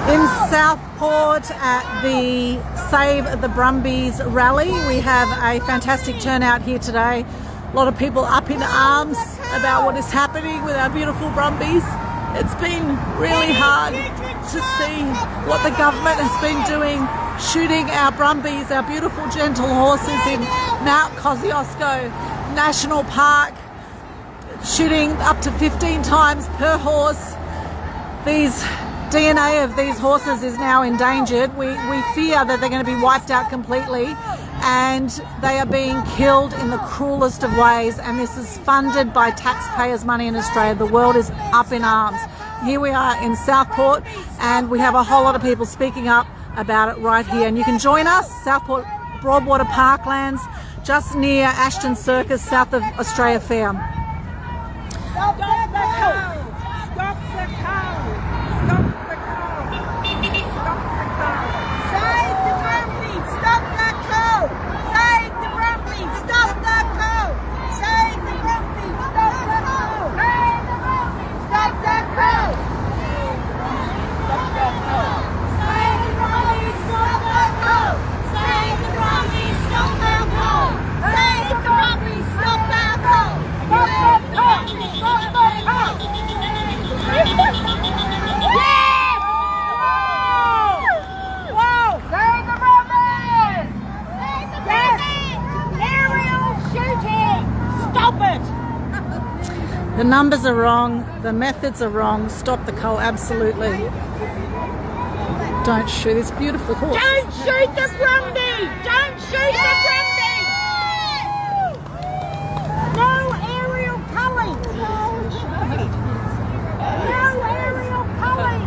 In Southport at the Save the Brumbies rally, we have a fantastic turnout here today. A lot of people up in arms about what is happening with our beautiful Brumbies. It's been really hard to see what the government has been doing, shooting our Brumbies, our beautiful gentle horses in Mount Kosciuszko National Park, shooting up to 15 times per horse. These DNA of these horses is now endangered. We fear that they're going to be wiped out completely, and they are being killed in the cruelest of ways, and this is funded by taxpayers' money in Australia. The world is up in arms. Here we are in Southport, and we have a whole lot of people speaking up about it right here, and you can join us, Southport Broadwater Parklands, just near Ashton Circus, south of Australia Fair. Stop the cow! Stop the cow! Stop the cow! Stop the cow! Save the Brumbies! Stop the cow! Save the Brumbies! Stop the cow! Save the Brumbies! Stop the cow! Save the Brumbies! Stop the cow! Stop the cow! Save the Brumbies! Stop the cow! Save the Brumbies! Stop the cow! Save the Brumbies! Stop the cow! Stop the cow! Stop the cow! Yes! Wow! Save the Brumbies! Save the Brumbies! Aerial shooting! Stop it! The numbers are wrong, the methods are wrong. Stop the cull, absolutely. Don't shoot this beautiful horse. Don't shoot the Brumbies! Don't shoot the Brumbies! No aerial culling! No aerial culling! No aerial culling!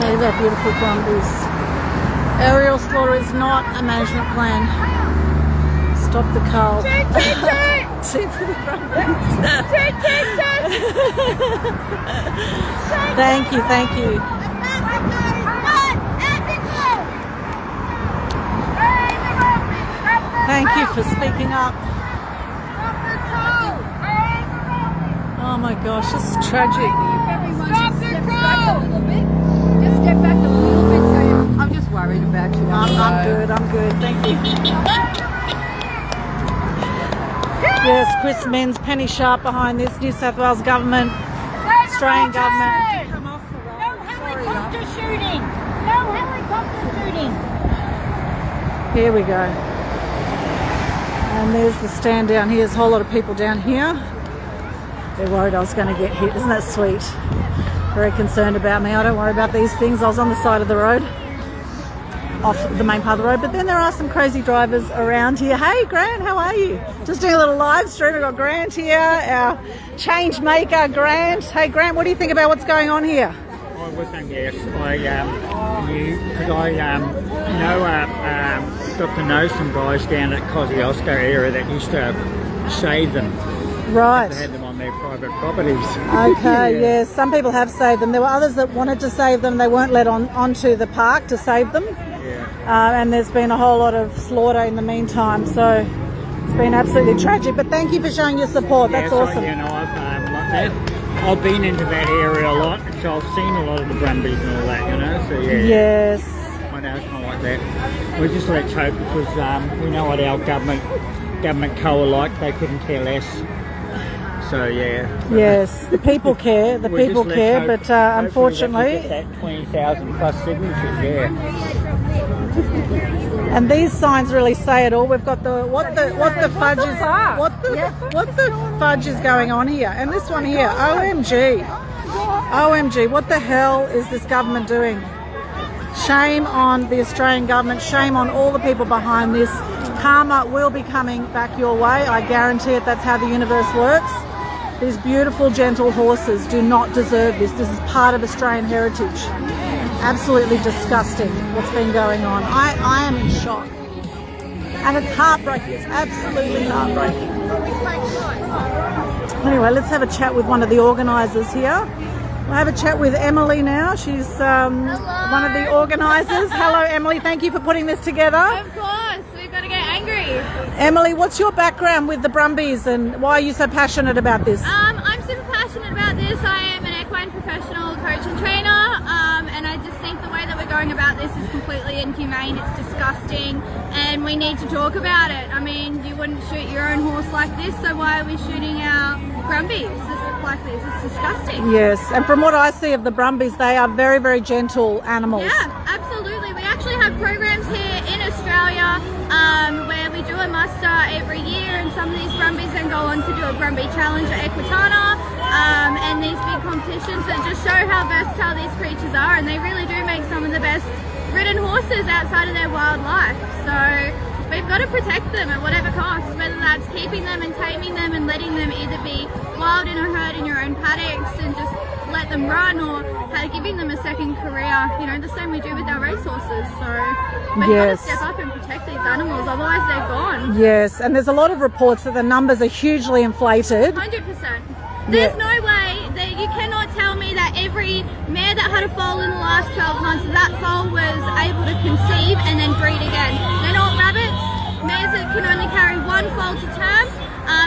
Save our beautiful Brumbies. Aerial slaughter is not a management plan. Stop the cull. Shoot for the Brumbies. Thank you, thank you. Thank you for speaking up. Oh my gosh, this is tragic. Just step back a little bit. So I'm just worried about you. I'm good, thank you. Yes, Chris Men's penny sharp behind this. New South Wales government, Australian government. Come off the road. No helicopter shooting. No helicopter shooting. Here we go. And there's the stand down here. There's a whole lot of people down here. They're worried I was going to get hit. Isn't that sweet? Very concerned about me. I don't worry about these things. I was on the side of the road, off the main part of the road, but then there are some crazy drivers around here. Hey Grant, how are you? Just doing a little live stream. We've got Grant here, our change maker Grant. Hey Grant, what do you think about what's going on here? I wasn't, yes. I knew, because got to know some guys down at Kosciuszko area that used to save them. Right. They had them on their private properties. Okay, yes. Some people have saved them. There were others that wanted to save them. They weren't let onto the park to save them. Yeah. And there's been a whole lot of slaughter in the meantime. So it's been absolutely tragic. But thank you for showing your support. That's awesome. I've been into that area a lot, so I've seen a lot of the Brumbies and all that, you know. So yeah. Yes. I know it's not like that. We just let's hope, because we know what our government cull are like. They couldn't care less. So yeah. Yes, the people care. The people care, but unfortunately, that 20,000 plus signatures. Yeah. And these signs really say it all. We've got what the fudge is going on here, and this one here. OMG! What the hell is this government doing? Shame on the Australian government. Shame on all the people behind this. Karma will be coming back your way. I guarantee it. That's how the universe works. These beautiful, gentle horses do not deserve this. This is part of Australian heritage. Absolutely disgusting what's been going on. I am in shock. And it's heartbreaking. It's absolutely heartbreaking. Anyway, let's have a chat with one of the organisers here. We'll have a chat with Emily now. She's one of the organisers. Hello, Emily. Thank you for putting this together. Of course, we've got to get angry. Emily, what's your background with the brumbies and why are you so passionate about this? I'm super passionate about this. I am an equine professional coach and trainer, and I just think the way that we're going about this is completely inhumane. It's disgusting, and we need to talk about it. I mean, you wouldn't shoot your own horse like this, so why are we shooting our brumbies like this? It's disgusting. Yes, and from what I see of the brumbies, they are very, very gentle animals. Yeah, absolutely. We actually have programs here in Australia where we do a muster every year, and some of these brumbies then go on to do a Brumbie Challenge at Equestrian, and these big competitions that just show how versatile these creatures are, and they really do make some of the best ridden horses outside of their wildlife. So we've got to protect them at whatever cost, whether that's keeping them and taming them and letting them either be wild in a herd in your own paddocks and just let them run, or giving them a second career, you know, the same we do with our racehorses. So we've got to step up and protect these animals, otherwise they're gone. Yes, and there's a lot of reports that the numbers are hugely inflated. 100%. There's no way that you cannot tell me that every mare that had a foal in the last 12 months, that foal was able to conceive and then breed again. They're not rabbits. Mares that can only carry one foal to term.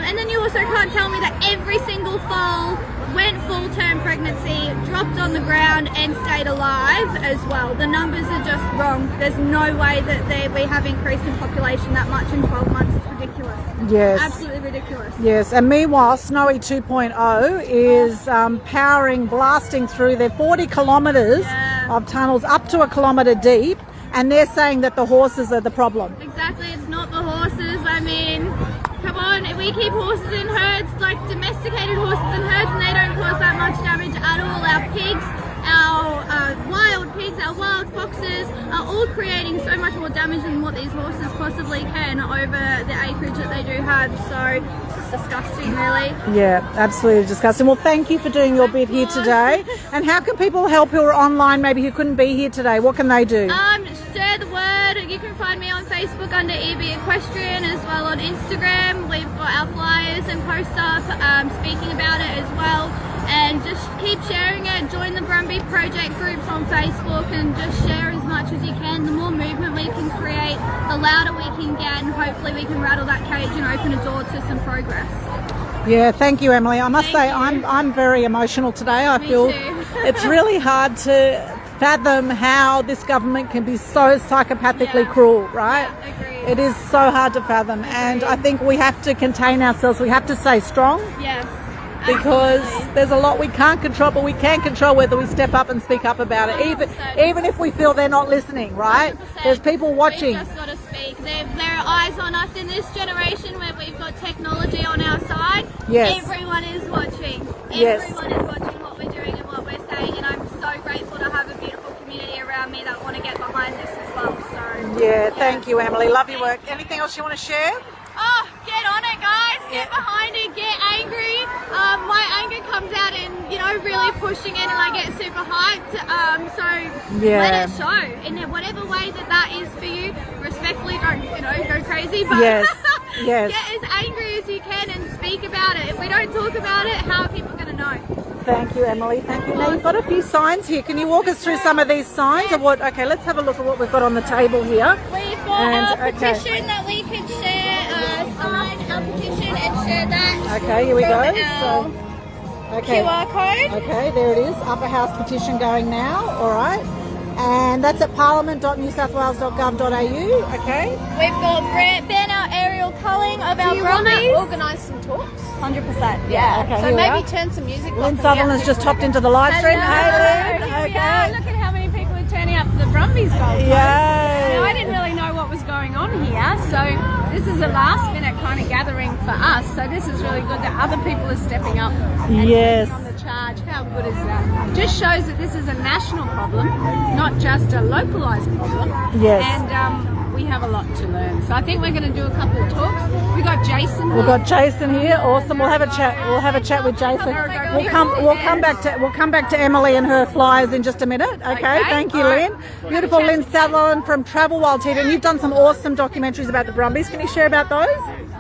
And then you also can't tell me that every single foal went full-term pregnancy, dropped on the ground and stayed alive as well. The numbers are just wrong. There's no way that we have increased in population that much in 12 months. It's ridiculous. Yes. Absolutely ridiculous. Yes, and meanwhile, Snowy 2.0 is powering, blasting through their 40 kilometres of tunnels up to a kilometre deep, and they're saying that the horses are the problem. Exactly, it's not the horses. I mean, come on, we keep horses in herds, like domesticated horses in herds, and they don't cause that much damage at all. Our pigs, our wild pigs, our wild foxes are all creating so much more damage than what these horses possibly can over the acreage that they do have. So it's disgusting, really. Yeah, absolutely disgusting. Well, thank you for doing your bit here today. And how can people help who are online, maybe who couldn't be here today? What can they do? Share the word. You can find me on Facebook under Equestrian, as well on Instagram. We've got our flyers and post up speaking about it as well. And just keep sharing it. Join the Brumbie Project groups on Facebook and just share as much as you can. The more movement we can create, the louder we can get, and hopefully we can rattle that cage and open a door to some progress. Yeah, thank you, Emily. I must say I'm very emotional today. I feel it's really hard to fathom how this government can be so psychopathically cruel, right? Yeah, agreed. It is so hard to fathom, and I think we have to contain ourselves. We have to stay strong. Yes. Because absolutely. there's a lot we can't control, but we can control whether we step up and speak up about it, even if we feel they're not listening, right? 100%. There's people watching. We've just got to speak. There are eyes on us in this generation where we've got technology on our side. Yes. Everyone is watching. Yes. Everyone is watching what we're doing and what we're saying, and I'm so grateful to have a beautiful community around me that want to get behind this as well. So Yeah, thank you, Emily. Love your work. Anything else you want to share? Oh, get on it, guys. Get behind it. Get angry. My anger comes out in, you know, really pushing it, and I get super hyped. So let it show in whatever way that is for you. Respectfully, don't, you know, go crazy. But Yes. get as angry as you can and speak about it. If we don't talk about it, how are people going to know? Thank you, Emily. Thank you. Now, you've got a few signs here. Can you walk us through some of these signs? Of what? Okay, let's have a look at what we've got on the table here. We've got a petition that we can share. Sign our petition and share that. Okay, here we go. So, okay. QR code. Okay, there it is. Upper House petition going now. All right. And that's at parliament.newsouthwales.gov.au. Okay. We've got banner aerial culling of our brumbies. Organise some talks? 100%. Yeah. Okay, So here we maybe are. turn some music off. Lin Sutherland's just hopped into the live stream. Hey, Lin. Here we are. Look at how many people are turning up to the Brumbies Gold Coast. Yay. Now, I didn't really know what was going on here, so this is a last minute kind of gathering for us. So this is really good that other people are stepping up and Yes. taking on the charge. How good is that? Just shows that this is a national problem, not just a localised problem. Yes. And we have a lot to learn. So I think we're going to do a couple of talks. We got Jason. We've got Jason here. Awesome. We'll have a chat. We'll have a chat with Jason. We'll come back to Emily and her flyers in just a minute. Okay. Thank you, Lynn. Beautiful Lin Sutherland from Travel Wild TV. And you've done some awesome documentaries about the Brumbies. Can you share about those?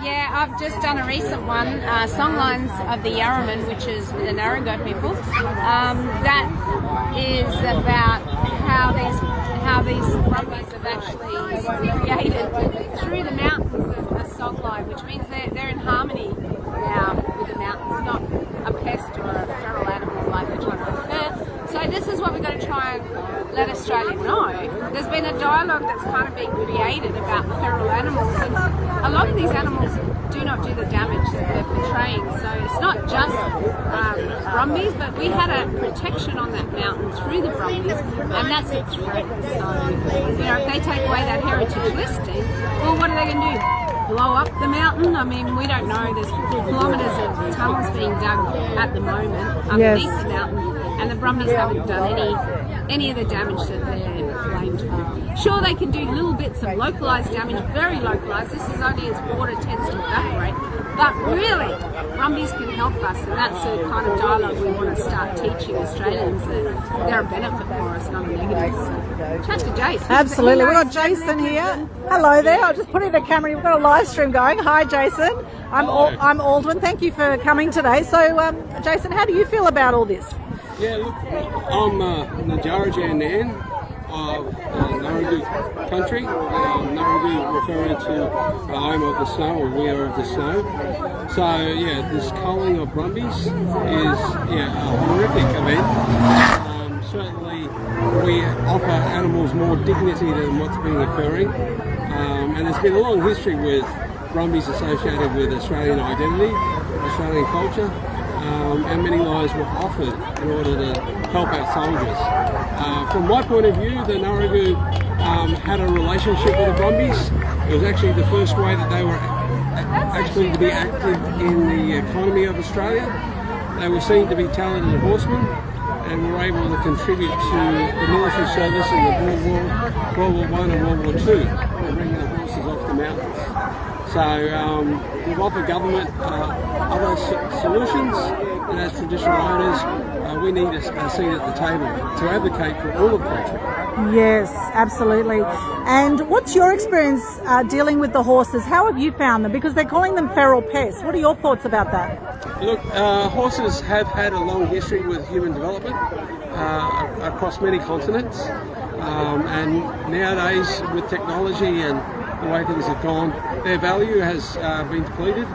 Yeah, I've just done a recent one, Songlines of the Yarraman, which is for the Ngarigo people. That is about how these brumbies have actually created through the mountains a songline, which means they're in harmony now with the mountains, not a pest or a feral animal like they're trying to refer. So this is what we've got to try and let Australia know. There's been a dialogue that's kind of been created about feral animals, and a lot of these animals do not do the damage that they're portraying. So it's not just brumbies, but we had a protection on that mountain through the brumbies, and that's a threat. So, you know, if they take away that heritage listing, well, what are they going to do? Blow up the mountain? I mean, we don't know. There's kilometres of tunnels being dug at the moment underneath the mountain, and the brumbies haven't done any of the damage that they're blamed for. Sure, they can do little bits of localised damage, very localised. This is only as water tends to evaporate. But really, brumbies can help us, and that's the kind of dialogue we want to start teaching Australians, that they're a benefit for us, not a negative. So, chat to Jason. Absolutely. We've got Jason here. Hello there. I'll just put in the camera. We've got a live stream going. Hi, Jason. I'm Aldwyn. Thank you for coming today. So, Jason, how do you feel about all this? Yeah, look, I'm Ngarigo Nation of Ngarigo country. Ngarigo referring to the home of the snow, or we are of the snow. So yeah, this culling of brumbies is a horrific event. Certainly we offer animals more dignity than what's been occurring. And there's been a long history with brumbies associated with Australian identity, Australian culture. And many lives were offered in order to help our soldiers. From my point of view, the Ngarigo had a relationship with the brumbies. It was actually the first way that they were actually to be active in the economy of Australia. They were seen to be talented horsemen, and were able to contribute to the military service in the World War I and World War II, bringing the horses off the mountains. So we've offered government other solutions, and as traditional owners, we need a seat at the table to advocate for all of the country. Yes, absolutely. And what's your experience dealing with the horses? How have you found them? Because they're calling them feral pests. What are your thoughts about that? Look, horses have had a long history with human development across many continents, and nowadays with technology and the way things have gone, their value has been depleted.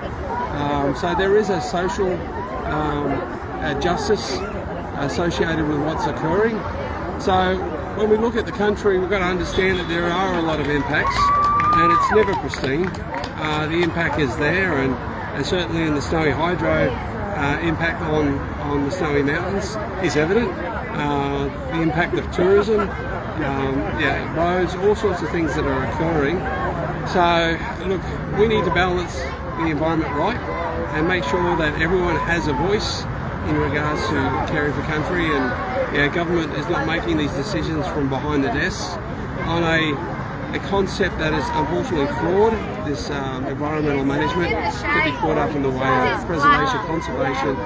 So there is a social justice associated with what's occurring. So when we look at the country, we've got to understand that there are a lot of impacts, and it's never pristine. The impact is there, and certainly in the snowy hydro, impact on the snowy mountains is evident. The impact of tourism, roads, all sorts of things that are occurring. So look, we need to balance the environment right and make sure that everyone has a voice in regards to caring for country, and government is not making these decisions from behind the desks on a concept that is unfortunately flawed. This environmental management could be caught up in the way of preservation, conservation,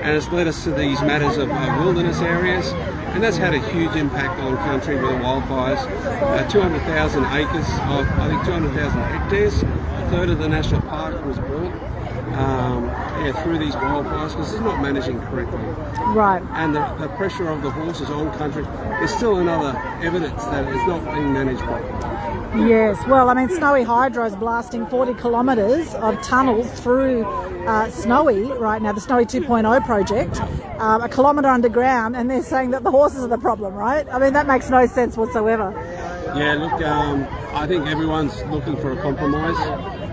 and it's led us to these matters of wilderness areas, and that's had a huge impact on country with the wildfires. 200,000 acres of, I think 200,000 hectares, a third of the national park was burnt through these wildfires because it's not managing correctly. Right. And the pressure of the horses on country is still another evidence that it's not being managed properly. Yes, well, I mean, Snowy Hydro is blasting 40 kilometres of tunnels through Snowy right now, the Snowy 2.0 project, a kilometre underground, and they're saying that the horses are the problem, right? I mean, that makes no sense whatsoever. Yeah, look, I think everyone's looking for a compromise,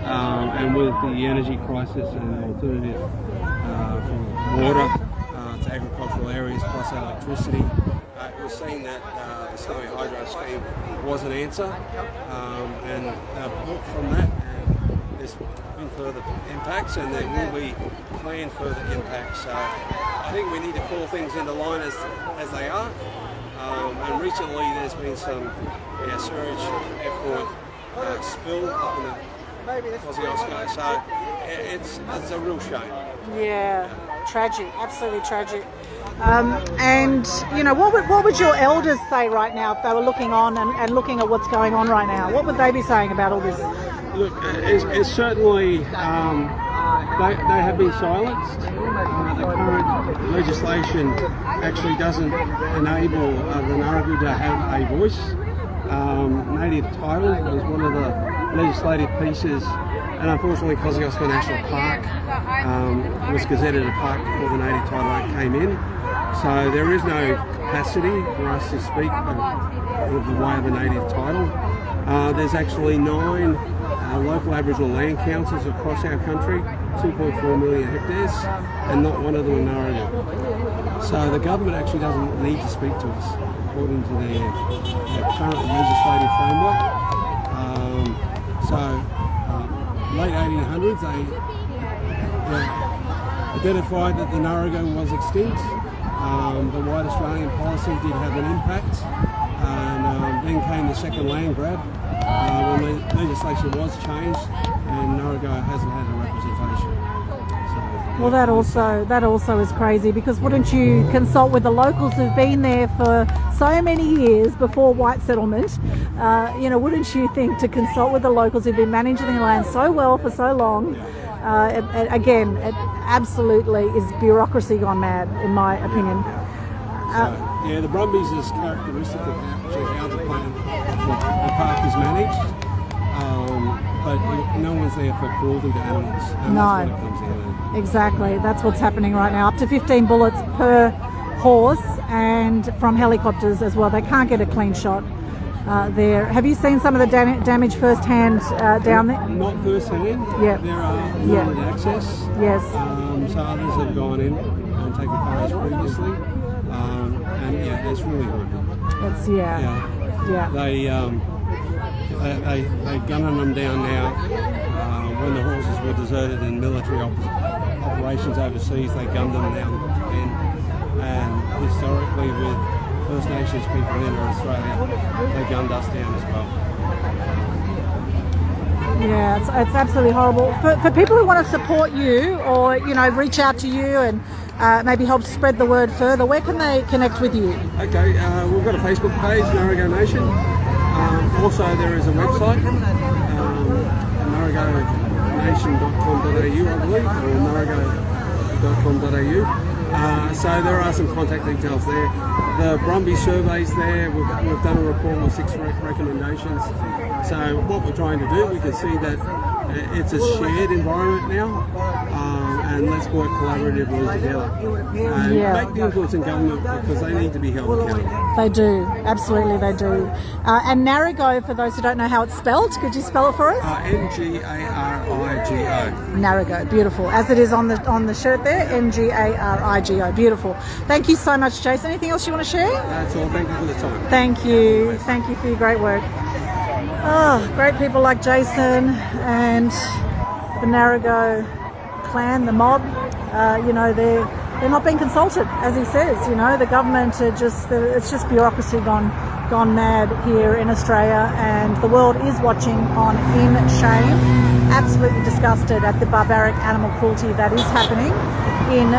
and with the energy crisis and alternative from water to agricultural areas plus electricity, we're seeing that the Snowy Hydro scheme was an answer, and look from that, there's been further impacts, and there will be planned further impacts. So I think we need to call things into line as they are. And recently there's been some sewage effluent spill up in the Kosciuszko, so it's a real shame. Yeah, tragic, absolutely tragic. And you know, what would your elders say right now if they were looking on and looking at what's going on right now? What would they be saying about all this? Look, it's certainly they have been silenced. The current legislation actually doesn't enable the Ngarigo to have a voice. Native title is one of the legislative pieces, and unfortunately Kosciuszko National Park was gazetted a park before the Native Title Act came in. So there is no capacity for us to speak with the way of a native title. There's actually 9 local Aboriginal land councils across our country, 2.4 million hectares, and not one of them in Ngarigo. So the government actually doesn't need to speak to us according to their current legislative framework. Late 1800s, they identified that the Ngarigo was extinct. The White Australian policy did have an impact, and then came the second land grab when legislation was changed, and Ngarigo hasn't had a representation. Well, that also is crazy, because wouldn't you consult with the locals who've been there for so many years before white settlement? Wouldn't you think to consult with the locals who've been managing the land so well for so long? Again, it absolutely is bureaucracy gone mad, in my opinion. The brumbies is characteristic of how the park is managed, but no one's there for cruelty to animals. And that's what it comes down to. Exactly. That's what's happening right now. Up to 15 bullets per horse, and from helicopters as well. They can't get a clean shot there. Have you seen some of the damage firsthand down there? Not firsthand. Yeah. There are limited access. Yes. So others have gone in and taken photos previously. It's really horrible. It's They're gunning them down now. When the horses were deserted in military operations overseas, they gunned them down again. And historically, with First Nations people in Australia, they gunned us down as well. Yeah, it's absolutely horrible. For people who want to support you, or reach out to you and maybe help spread the word further, where can they connect with you? Okay, we've got a Facebook page, Ngarigo Nation. Also, there is a website, ngarigonation.com.au, I believe, or ngarigo.com.au. So there are some contact details there. The Brumby survey's there. We've done a report with 6 recommendations. So what we're trying to do, we can see that it's a shared environment now, and let's work collaboratively together and make the influence in government, because they need to be held accountable. They do, absolutely they do. And Ngarigo, for those who don't know how it's spelled, could you spell it for us? Ngarigo. Ngarigo, beautiful. As it is on the shirt there, Ngarigo, beautiful. Thank you so much, Jason. Anything else you want to share? That's all. Thank you for the time. Thank you. Thank you for your great work. Oh, great people like Jason and the Ngarigo clan, the mob. They're not being consulted, as he says. The government it's just bureaucracy gone mad here in Australia, and the world is watching on in shame, absolutely disgusted at the barbaric animal cruelty that is happening in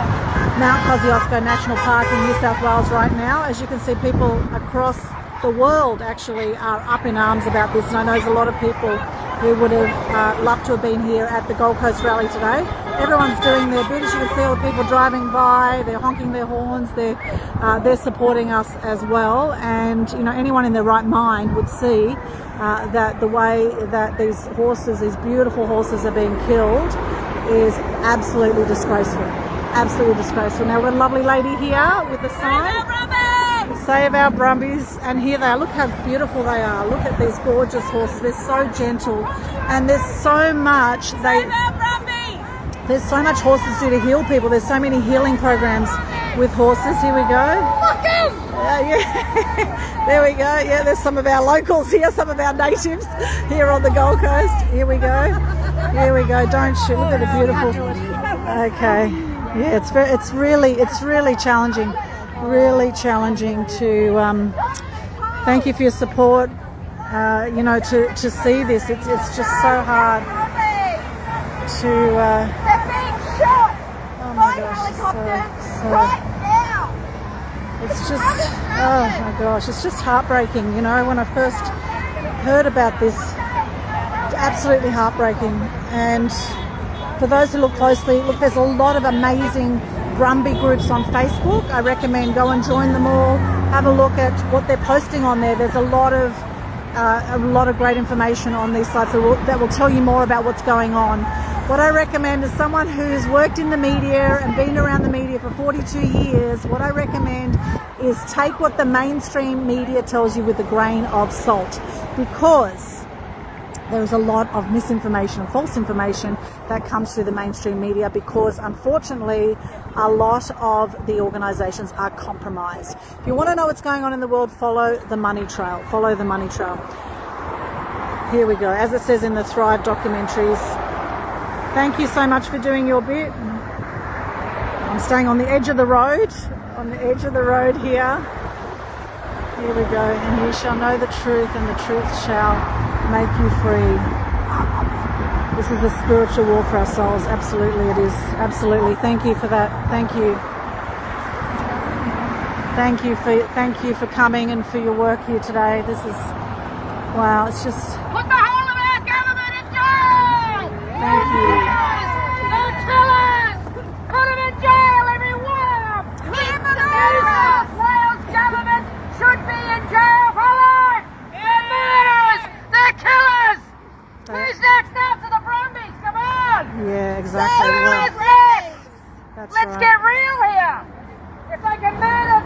Mount Kosciuszko National Park in New South Wales right now. As you can see, people across the world actually are up in arms about this, and I know there's a lot of people who would have loved to have been here at the Gold Coast rally today. Everyone's doing their bit. As you can see, all the people driving by, they're honking their horns, they're supporting us as well. And anyone in their right mind would see that the way that these horses, these beautiful horses, are being killed is absolutely disgraceful. Absolutely disgraceful. Now we've got a lovely lady here with the sign. Save our brumbies, and here they are. Look how beautiful they are. Look at these gorgeous horses. They're so gentle, and there's so much there's so much horses do to heal people. There's so many healing programs with horses. Here we go. There we go. Yeah, there's some of our locals here, some of our natives here on the Gold Coast. Here we go. Here we go. Don't shoot. Look at the beautiful. Okay. Yeah, it's really challenging. Really challenging to thank you for your support. To see this, it's just so hard to oh my gosh, it's just oh my gosh, it's just heartbreaking. When I first heard about this absolutely heartbreaking. And for those who look closely, look, there's a lot of amazing Brumby groups on Facebook. I recommend go and join them all. Have a look at what they're posting on there. There's a lot of great information on these sites that will tell you more about what's going on. What I recommend is someone who's worked in the media and been around the media for 42 years, what I recommend is take what the mainstream media tells you with a grain of salt, because there is a lot of misinformation and false information that comes through the mainstream media, because unfortunately a lot of the organisations are compromised. If you want to know what's going on in the world, follow the money trail. Follow the money trail. Here we go. As it says in the Thrive documentaries, thank you so much for doing your bit. I'm staying on the edge of the road, here. Here we go. And you shall know the truth, and the truth shall make you free. This is a spiritual war for our souls. Absolutely it is. Absolutely. Thank you for that. Thank you. Thank you for coming and for your work here today. This is, wow, it's just, Put the whole of our government in jail! thank you. They're killers! Put them in jail, every one of them! Keep them out! Wales government should be in jail for life! They're murderers! They're killers! Who's next after the Brumbies? Come on! Yeah, exactly. Who Well, is next? that's Let's right. get real here! If they can murder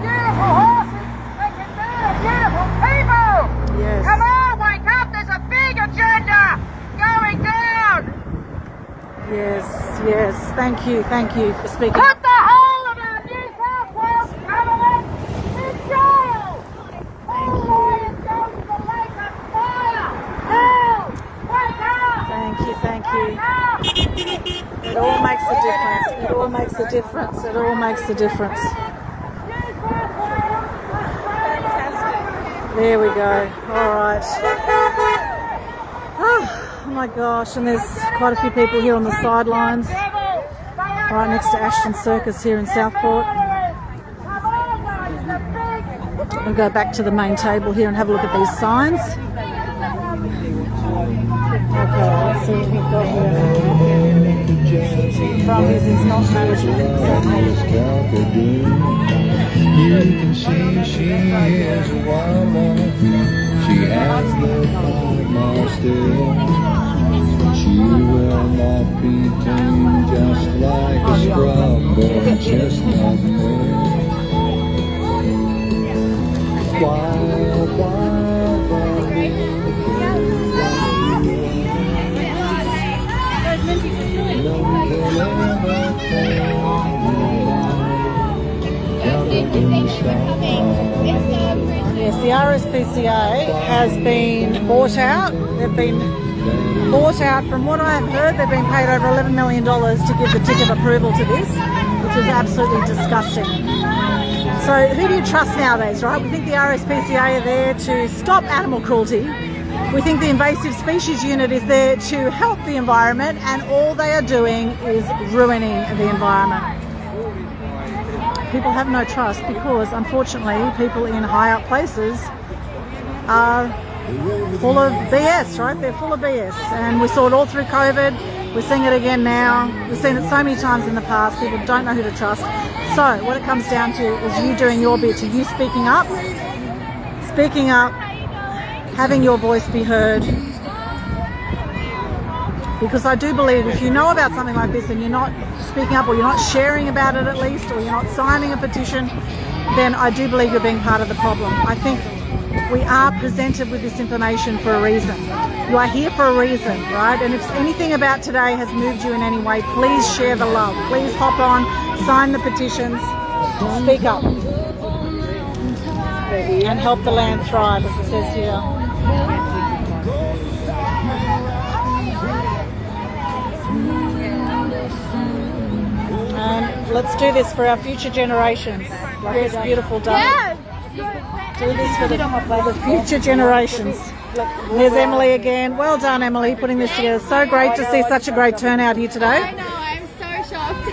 beautiful horses, they can murder beautiful people! Yes. Come on, wake up! There's a big agenda going down! Yes. Thank you for speaking. Put the whole of our New South Wales government in jail! All lawyers go to the lake of fire! Hell! Wake up! Thank you. Wake up! It all makes a difference. It all makes a difference. It all makes a difference. There we go. All right. Oh my gosh, and there's quite a few people here on the sidelines, right next to Ashton Circus here in Southport. We'll go back to the main table here and have a look at these signs. Okay, let's see what we've got here. Brumbies is not management. You can see she is a wild woman. She has the karma still. She will not be tamed, just like a strawberry chestnut mill. Wild, wild, wild. Yes, the RSPCA has been bought out. They've been bought out. From what I've heard, they've been paid over $11 million to give the tick of approval to this, which is absolutely disgusting. So who do you trust nowadays, right? We think the RSPCA are there to stop animal cruelty. We think the Invasive Species Unit is there to help the environment, and all they are doing is ruining the environment. People have no trust because, unfortunately, people in high up places are full of BS, right? They're full of BS. And we saw it all through COVID. We're seeing it again now. We've seen it so many times in the past. People don't know who to trust. So what it comes down to is you doing your bit, to you speaking up, having your voice be heard. Because I do believe if you know about something like this and you're not speaking up, or you're not sharing about it at least, or you're not signing a petition, then I do believe you're being part of the problem. I think we are presented with this information for a reason. You are here for a reason, right? And if anything about today has moved you in any way, please share the love. Please hop on, sign the petitions, speak up, and help the land thrive, as it says here. And let's do this for our future generations. Like this beautiful day. Yeah. Do this for the future generations. There's Emily again. Well done, Emily, putting this together. So great to see such a great turnout here today. I know, I'm so shocked.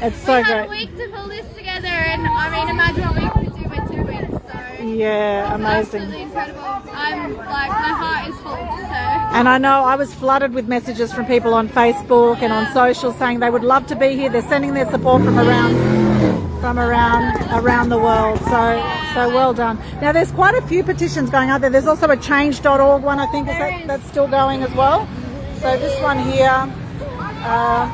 It's so we had great. a week to pull this together, and I mean, imagine what we could do with 2 weeks. So Yeah, amazing. Absolutely incredible. I'm like, my heart is full. So. And I know I was flooded with messages from people on Facebook and on social saying they would love to be here. They're sending their support from around the world. So well done. Now there's quite a few petitions going out there. There's also a change.org one, I think, that's still going as well. So this one here,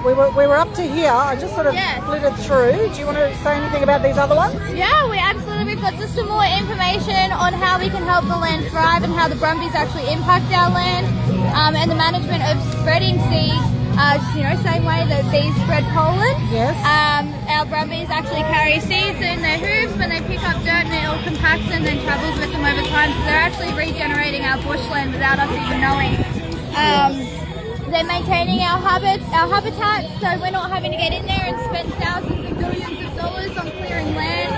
we were up to here. I just sort of flitted through. Do you want to say anything about these other ones? Yeah, we've got just some more information on how we can help the land thrive and how the brumbies actually impact our land, and the management of spreading seeds. Same way that bees spread pollen. Yes. Our brumbies actually carry seeds in their hooves when they pick up dirt, and it all compacts and then travels with them over time. So they're actually regenerating our bushland without us even knowing. They're maintaining our habitat, so we're not having to get in there and spend thousands of millions of dollars on clearing land.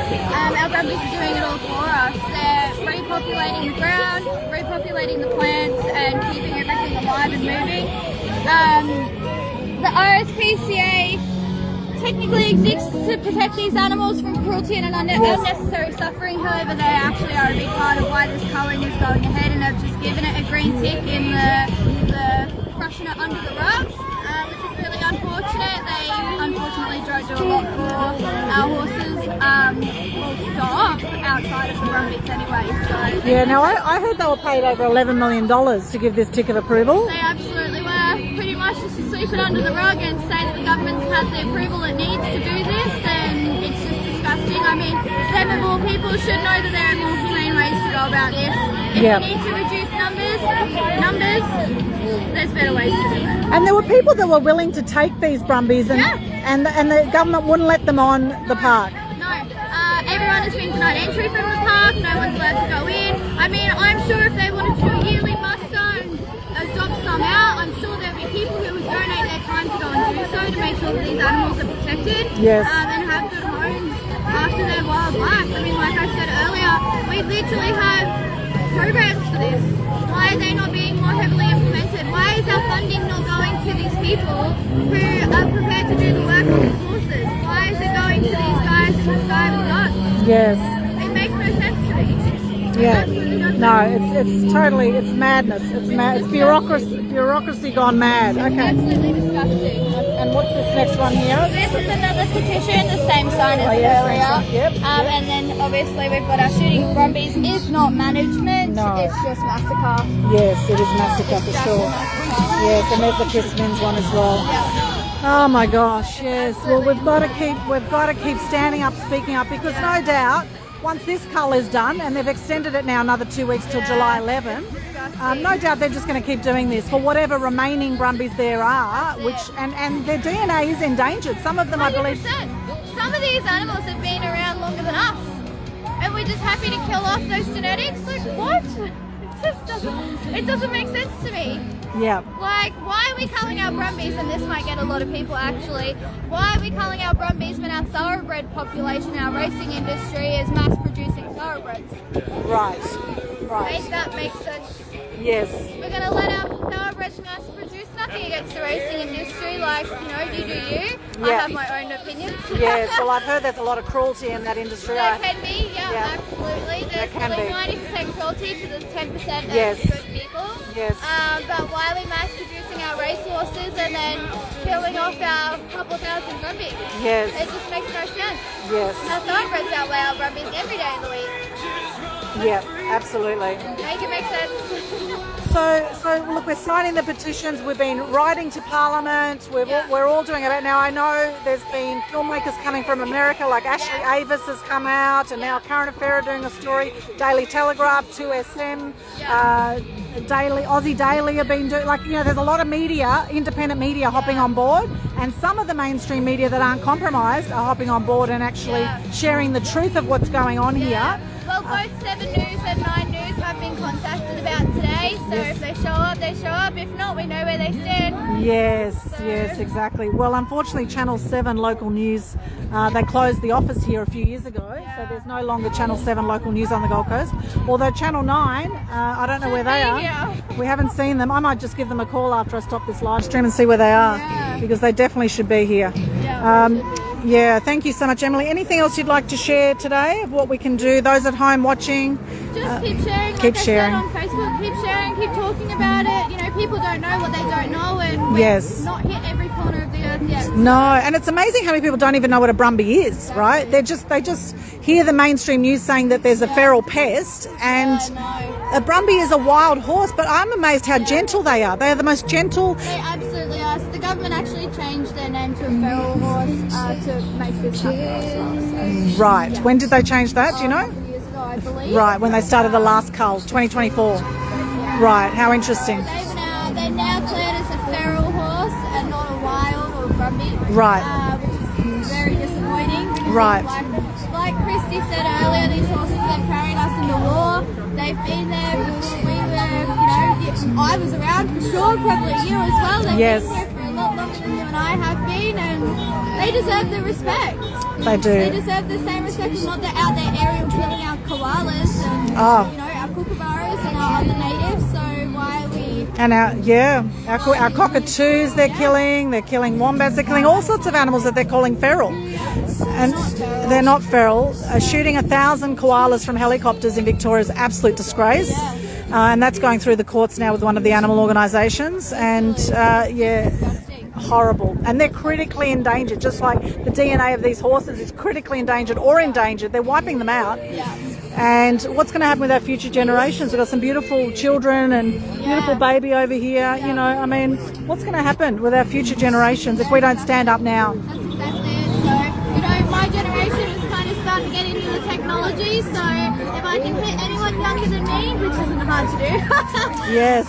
Our brumbies are doing it all for us. They're repopulating the ground, repopulating the plants, and keeping everything alive and moving. The RSPCA technically exists to protect these animals from cruelty and unnecessary suffering. However, they actually are a big part of why this culling is going ahead, and have just given it a green tick in the brushing it under the rug, which is really unfortunate. They unfortunately don't do a lot for our horses. Will stop outside of the brumbies anyway. So yeah. Now I heard they were paid over $11 million to give this tick of approval. They absolutely were. Pretty much just to sweep it under the rug and say that the government's had the approval it needs to do this, and it's just disgusting. I mean, them of all people should know that there are more humane ways to go about this. If we need to reduce numbers, there's better ways to do it. And there were people that were willing to take these brumbies, and the government wouldn't let them on the park. No, everyone has been denied entry from the park. No one's allowed to go in. I mean, I'm sure if they wanted to do a yearly muster and adopt some out, I'm sure there'll be people who would donate their time to go and do so to make sure that these animals are protected. Yes. And have good homes after their wild life. I mean, like I said earlier, we literally have programs for this. Why are they not being more heavily implemented? Why is our funding not going to these people who are prepared to do the work on these horses? Why is it going to these guys in the sky with guns? Yes. It makes no sense to me. Yeah. No, it's madness. It's bureaucracy gone mad. Okay. Absolutely disgusting. And what's this next one here? This is another petition, the same sign as earlier. Yep. And then obviously we've got our shooting brumbies is not management, it's just massacre. Yes, it is massacre for sure. Yes, and there's the Chris Minns one as well. Oh my gosh, yes. Well, we've got to keep standing up, speaking up, because no doubt once this cull is done, and they've extended it now another 2 weeks till July 11, no doubt they're just going to keep doing this for whatever remaining brumbies there are, and their DNA is endangered. Some of them, 100%. I believe. Some of these animals have been around longer than us, and we're just happy to kill off those genetics. Like, what? It doesn't make sense to me. Yeah. Like, why are we culling our brumbies? And this might get a lot of people actually. Why are we culling our brumbies when our thoroughbred population, our racing industry, is mass producing thoroughbreds? Right. Make that make sense? Yes. We're going to let our thoroughbreds mass produce. Nothing against the racing industry, like, you do you. I have my own opinions. Yes, well, I've heard there's a lot of cruelty in that industry. There can be, absolutely. There's probably 90% cruelty to the 10% of good people. Yes. But why are we mass producing our racehorses and then killing off our couple thousand brumbies? Yes. It just makes no sense. Yes. Our thoroughbreds outweigh our brumbies every day of the week. Yeah, absolutely. Make it make sense. So look, we're signing the petitions. We've been writing to Parliament. We're all doing it. Now I know there's been filmmakers coming from America, like Ashley Avis has come out, and now Current Affair are doing a story. Daily Telegraph, 2SM, Aussie Daily have been doing. There's a lot of media, independent media, hopping on board, and some of the mainstream media that aren't compromised are hopping on board and actually sharing the truth of what's going on here. Well, both 7 News and 9 News have been contacted about today, so if they show up, they show up. If not, we know where they stand. Yes, exactly. Well, unfortunately, Channel 7 local news, they closed the office here a few years ago, so there's no longer Channel 7 local news on the Gold Coast. Although Channel 9, I don't know where they are. We haven't seen them. I might just give them a call after I stop this live stream and see where they are, because they definitely should be here. Yeah, thank you so much, Emily. Anything else you'd like to share today of what we can do? Those at home watching, Just keep sharing. keep Like I sharing. said on Facebook, keep sharing, keep talking about it. You know, people don't know what they don't know, and we've Yes. not hit every corner of the earth yet. No, and it's amazing how many people don't even know what a brumbie is, right? They just hear the mainstream news saying that there's a feral pest, and a brumbie is a wild horse, but I'm amazed how gentle they are. They are the most gentle. They absolutely are. So the government actually changed their name to a feral horse to make this happen as well. So, Right. yeah. When did they change that? Do you A know? couple of years ago, I believe. Right, when they started the last cull, 2024. Right, how interesting. They're now declared as a feral horse and not a wild or brumbie. Right. Which is very disappointing. Because Right. Like Kristy said earlier, these horses have carried us into war. They've been there. We were, I was around for sure, probably you as well. They've Yes. been here for a lot longer than you and I have been, and they deserve the respect. They They do. deserve the same respect, and not they're out there aerial killing our koalas and Oh. our kookaburras and our other natives. So why are we? And our cockatoos they're killing wombats, they're killing all sorts of animals that they're calling feral. And they're not feral. Shooting 1,000 koalas from helicopters in Victoria is an absolute disgrace. And that's going through the courts now with one of the animal organisations. And horrible. And they're critically endangered, just like the DNA of these horses is critically endangered or endangered. They're wiping them out. And what's going to happen with our future generations? We've got some beautiful children and beautiful baby over here. You know, I mean, what's going to happen with our future generations if we don't stand up now? That's exactly it. So, my generation is kind of starting to get into the technology. So, if I can hit anyone younger than me, which isn't hard to do, Yes.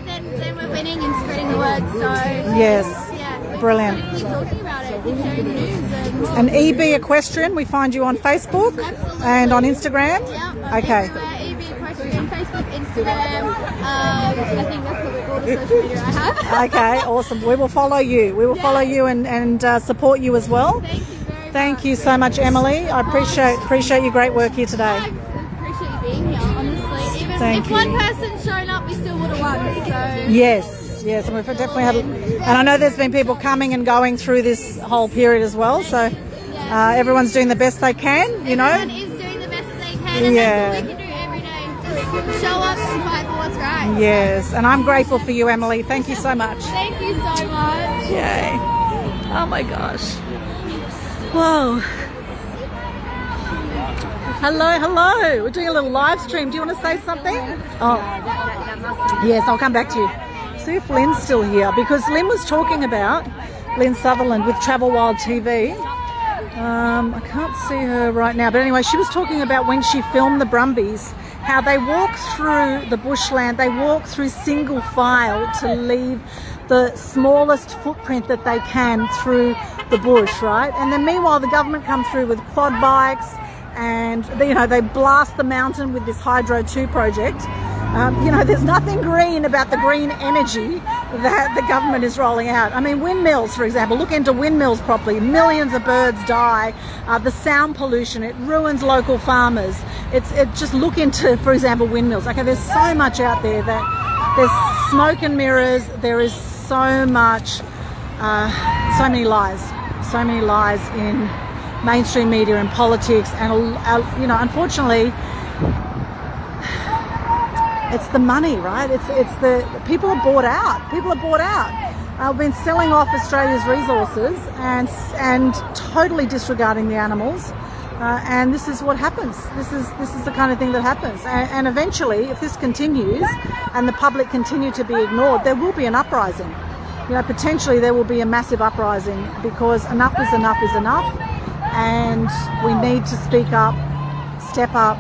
then we're winning and spreading the word. So, Yes. yeah, Brilliant. Keep talking about it, keep sharing the news, And EB Equestrian, we find you on Facebook and on Instagram. yeah. Okay. EB Equestrian on Facebook, Instagram. I think that's probably all the social media I have. Okay, awesome. We will follow you. We will follow you and support you as well. Thank you very much. Thank you so much, Emily. I appreciate your great work here today. I appreciate you being here, honestly. Even Thank if you. one person's shown up, we still would have won. So Yes, and we've definitely had, and I know there's been people coming and going through this whole period as well. So everyone's doing the best they can, you know. everyone is doing the best that they can, and that's all we can do every day. Just show up and fight for what's right. Yes, and I'm grateful for you, Emily. Thank you so much. Thank you so much. Yay. Oh my gosh. Whoa. Hello. We're doing a little live stream. Do you want to say something? Oh. Yes, I'll come back to you. See if Lin's still here, because Lin was talking about Lin Sutherland with TravelwildTV. I can't see her right now, but anyway, she was talking about when she filmed the brumbies, how they walk through the bushland, they walk through single file to leave the smallest footprint that they can through the bush, right? And then meanwhile, the government come through with quad bikes, and they blast the mountain with this Hydro 2 project. There's nothing green about the green energy that the government is rolling out. I mean, windmills, for example, look into windmills properly. Millions of birds die. The sound pollution, it ruins local farmers. Just look into, for example, windmills. Okay, there's so much out there that there's smoke and mirrors. There is so much, so many lies in mainstream media and politics, and unfortunately, it's the money, right? It's the people are bought out. We've been selling off Australia's resources and totally disregarding the animals, and this is what happens. This is the kind of thing that happens, and eventually, if this continues and the public continue to be ignored, there will be an uprising. Potentially there will be a massive uprising, because enough is enough is enough. And we need to speak up, step up,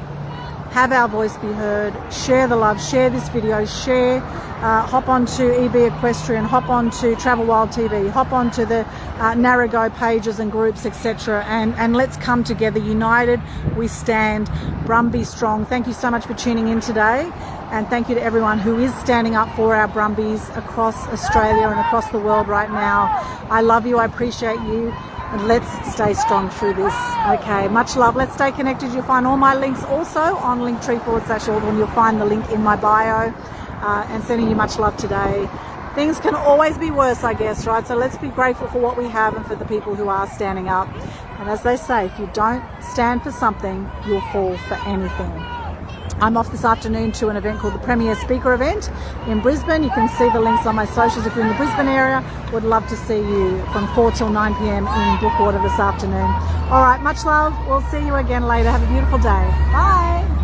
have our voice be heard, share the love, share this video, hop onto EB Equestrian, hop onto TravelwildTV, hop onto the Ngarigo pages and groups, etc. And let's come together, united we stand, Brumbie strong. Thank you so much for tuning in today, and thank you to everyone who is standing up for our Brumbies across Australia and across the world right now. I love you, I appreciate you. And let's stay strong through this. Okay, much love. Let's stay connected. You'll find all my links also on linktr.ee/Aldwyn. You'll find the link in my bio. And sending you much love today. things can always be worse, I guess, right? So let's be grateful for what we have and for the people who are standing up. And as they say, if you don't stand for something, you'll fall for anything. I'm off this afternoon to an event called the Premier Speaker event in Brisbane. You can see the links on my socials if you're in the Brisbane area. Would love to see you from 4 till 9 p.m. in Brookwater this afternoon. All right, much love. We'll see you again later. Have a beautiful day. Bye.